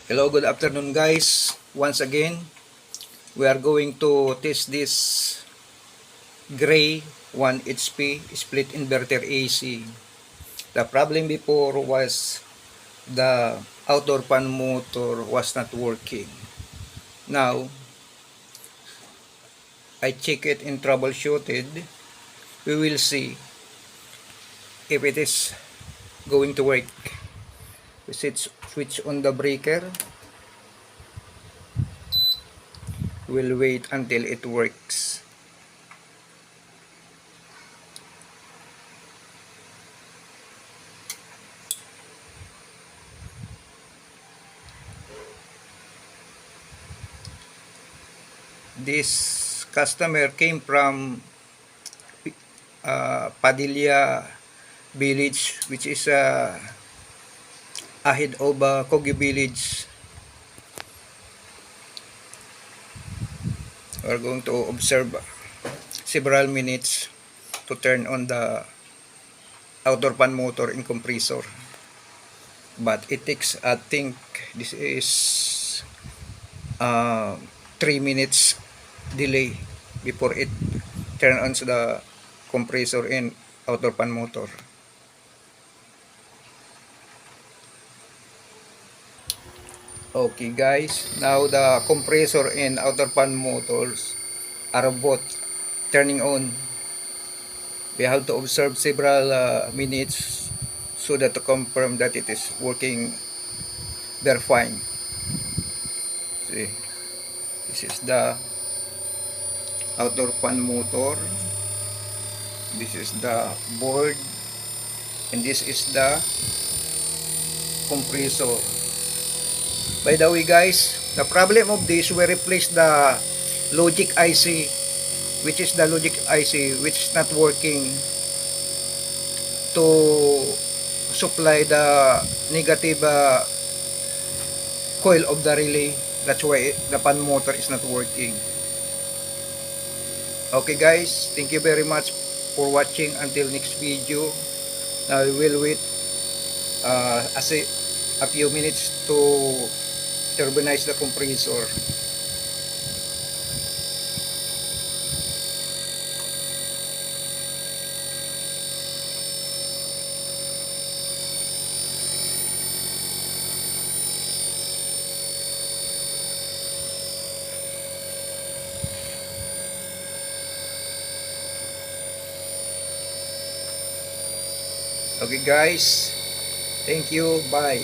Hello, good afternoon guys. Once again, we are going to test this gray 1 HP split inverter AC. The problem before was the outdoor fan motor was not working. Now, I check it and troubleshooted. We will see if it is going to work. We switch on the breaker. We'll wait until it works. This customer came from Padilla Village, which is ahead of Kogi Village. We're going to observe several minutes to turn on the outdoor fan motor and compressor. But it takes, I think, this is 3 minutes delay before it turn on the compressor and outdoor fan motor. Okay guys, now the compressor and outdoor fan motors are both turning on. We have to observe several minutes so that to confirm that it is working very fine. See, this is the outdoor fan motor, this is the board, and this is the compressor. By the way guys, the problem of this, we replace the logic IC, which is the logic IC which is not working to supply the negative coil of the relay. That's why the fan motor is not working. Okay guys, thank you very much for watching. Until next video, now we will wait a few minutes to turbinize the compressor. Okay guys, thank you, bye.